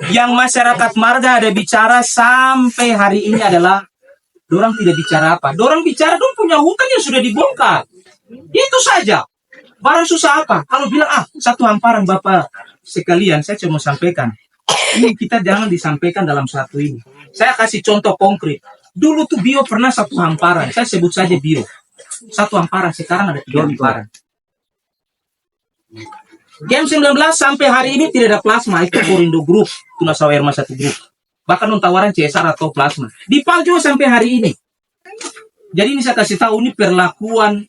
Yang masyarakat marga ada bicara sampai hari ini adalah dorang tidak bicara apa. Dorang bicara dong punya hutan yang sudah dibongkar. Itu saja. Barang susah apa? Kalau bilang satu hamparan Bapak sekalian, saya cuma sampaikan. Ini kita jangan disampaikan dalam satu ini. Saya kasih contoh konkret. Dulu tuh bio pernah satu hamparan. Saya sebut saja bio. Satu hamparan, sekarang ada 3 hamparan. Game 19 sampai hari ini tidak ada plasma. Itu Korindo Group, Tuna Sawerma 1 grup. Bahkan tawaran CSR atau plasma. Di Paljo sampai hari ini. Jadi ini saya kasih tahu, ini perlakuan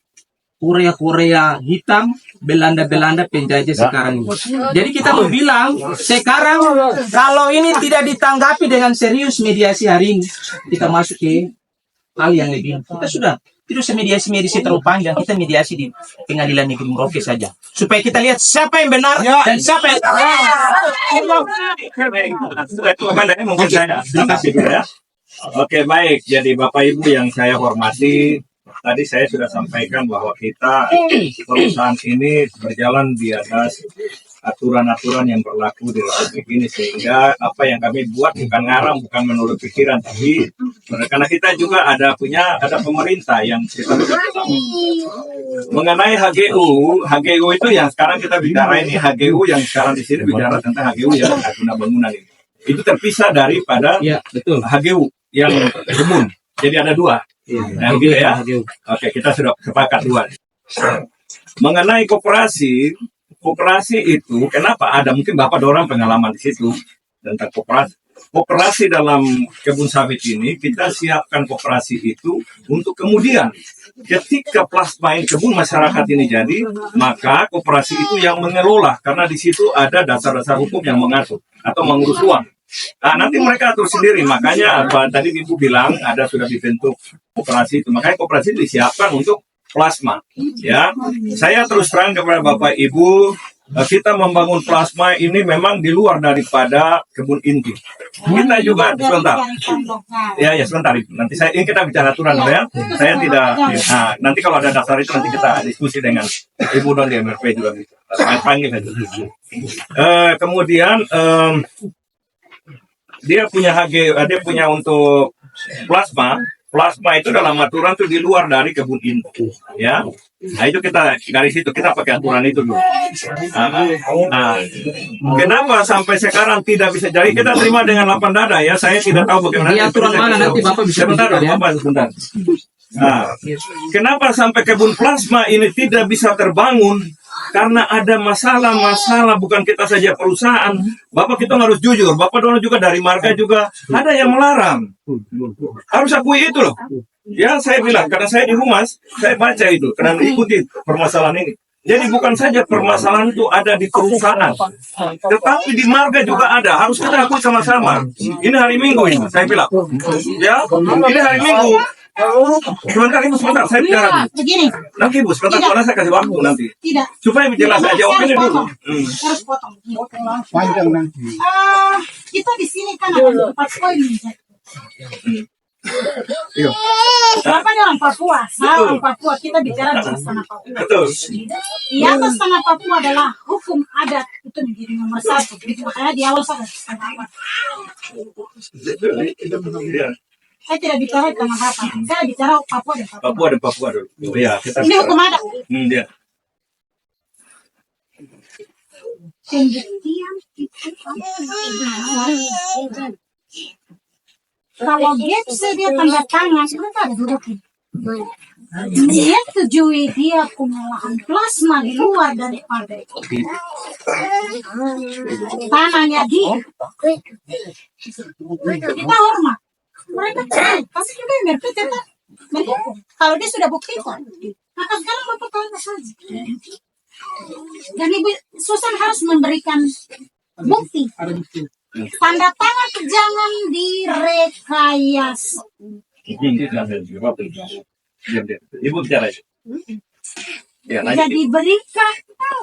Korea hitam, Belanda penjajah sekarang ini. Jadi kita mau bilang, sekarang kalau ini tidak ditanggapi dengan serius mediasi hari ini, kita masuk ke hal yang lebih. Kita sudah tidak usah mediasi terlalu panjang, kita mediasi di pengadilan negeri Merauke saja, supaya kita lihat siapa yang benar dan siapa yang mungkin saya kasih dulu ya. Oke, baik. Jadi Bapak Ibu yang saya hormati, tadi saya sudah sampaikan bahwa kita perusahaan ini berjalan di atas aturan-aturan yang berlaku di Republik ini, sehingga apa yang kami buat bukan ngarang, bukan menurut pikiran, tapi karena kita juga ada pemerintah yang kita mengenai HGU itu yang sekarang kita bicara ini, HGU yang sekarang di sini bicara tentang HGU yang guna bangunan ini. Itu terpisah daripada HGU yang umum. Jadi ada 2. Nah, gitu ya. Oke, kita sudah sepakat 2. Mengenai koperasi itu, kenapa ada, mungkin Bapak dorang pengalaman di situ tentang koperasi dalam kebun sawit ini. Kita siapkan koperasi itu untuk kemudian ketika plasma kebun masyarakat ini jadi, maka koperasi itu yang mengelola, karena di situ ada dasar-dasar hukum yang mengatur atau mengurus uang. Nah, nanti mereka atur sendiri. Makanya tadi Ibu bilang ada sudah dibentuk koperasi itu. Makanya koperasi itu disiapkan untuk plasma. Ya, saya terus terang kepada Bapak Ibu, kita membangun plasma ini memang di luar daripada kebun inti. Kita juga sebentar. Ya sebentar. Nanti kita bicara aturan ya. Saya tidak. Nah, nanti kalau ada dasar itu nanti kita diskusi dengan Ibu dan MRP juga. Saya panggil itu. Kemudian dia punya untuk plasma itu dalam aturan itu di luar dari kebun inti, ya. Nah, itu kita garis itu, kita pakai aturan itu dulu. Kenapa sampai sekarang tidak bisa jadi? Kita terima dengan lapang dada ya. Saya tidak tahu bagaimana. Di aturan mana nanti Bapak bisa sebentar. Nah, kenapa sampai kebun plasma ini tidak bisa terbangun? Karena ada masalah bukan kita saja perusahaan. Bapak kita harus jujur. Bapak dulu juga dari marga juga ada yang melarang. Harus akui itu loh. Ya saya bilang, karena saya di Humas, saya baca itu, karena ikuti permasalahan ini. Jadi bukan saja permasalahan itu ada di perusahaan, tetapi di marga juga ada. Harus kita akui sama-sama. Ini hari Minggu ini, saya bilang. Ya, ini hari Minggu. Sebentar Ibu, saya bicara dulu. Begini. Nanti Ibu, sebentar, soalnya saya kasih waktu nanti. Tidak. Supaya jelas saja, oke dulu. Harus potong. Panjang nanti. Kita di sini kan ada 4 poin. Bapak di orang Papua, saya orang Papua, kita bicara di atas tanah Papua. Betul. Di atas tanah Papua adalah hukum adat, itu menjadi nomor 1. Makanya di awal saya tidak bicara tentang apa. Saya bicara Papua dan Papua. Papua dulu. Ya, ini hukum adat. Ya. Pembuktian itu kalau dia tanda tangan, sebenarnya ada duduknya. Dia setujui dia punya lahan plasma di luar daripada tanahnya dia. Kita hormat. Mereka pasti juga MRP tetap mendukung. Kalau dia sudah buktikan, maka sekarang Bapak tanya saja. Dan Ibu Susan harus memberikan bukti. Tanda tangan jangan direkayasa. Ibu bicara. Jadi berikan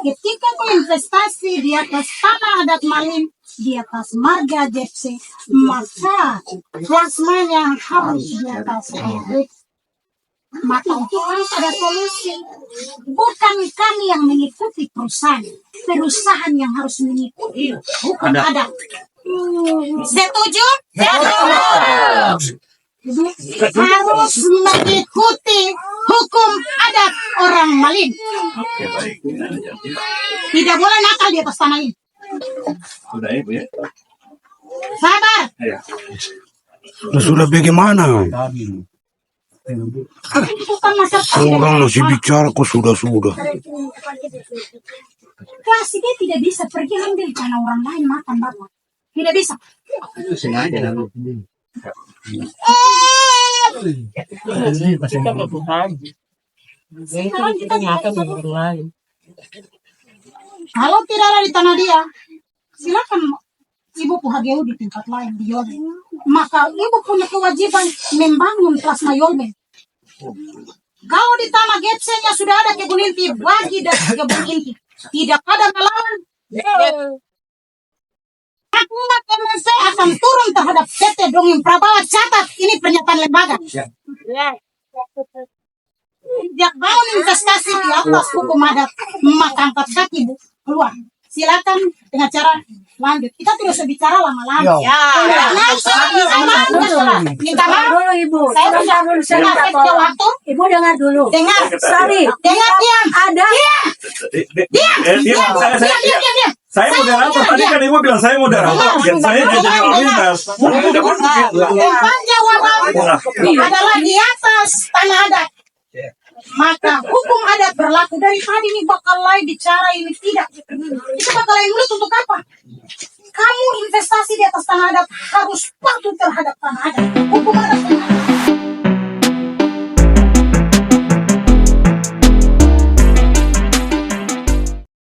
ketika kau investasi di atas tanah adat Malin, di atas marga JPC, maka plasmanya harus di atas RX. Maka itu harus ada solusi. Bukan kami yang mengikuti perusahaan yang harus mengikuti hukum adat. Setuju? Harus mengikuti hukum adat orang Malin. Oke, baik. Tidak boleh nakal di atas tanah ini. Sudah ya, Bu ya. Sabar. Ya. Sudah bagaimana? Itu kan masyarakat. Orang masih bicara kok sudah. Kelas ini tidak bisa pergi ambil tanah orang lain makan bapak. Tidak bisa. Itu sengaja lalu. Sekarang kita lain. Kalau tidak ada di tanah dia, silakan ibu HGU di tempat lain di Yolme. Maka ibu punya kewajiban membangun plasma Yolme. Kalau di tanah Gepsenya sudah ada kebun inti, bagi dari kebun inti. Tidak ada melawan. Haknya KMC akan turun terhadap PT Dongeng Prabawa. Catat, ini pernyataan lembaga. Sejak bangun investasi di atas hukum adat, maka angkat kaki Bu, keluar. Silakan dengan cara lanjut. Kita tidak usah bicara lama-lama. Minta maaf dulu Ibu. Saya punya waktu. Ibu dengar dulu. Dengar, Sorry. dengar, diam. Ada. Diam. Saya moderator. Tadi kan Ibu bilang saya moderator. Dan saya jadi lalu lintas. Tempat jawaban adalah di atas tanah adat. Maka hukum adat berlaku. Dari tadi ini bakal lain bicara ini tidak. Itu bakal lain mulut untuk apa? Kamu investasi di atas tanah adat harus patuh terhadap tanah adat. Hukum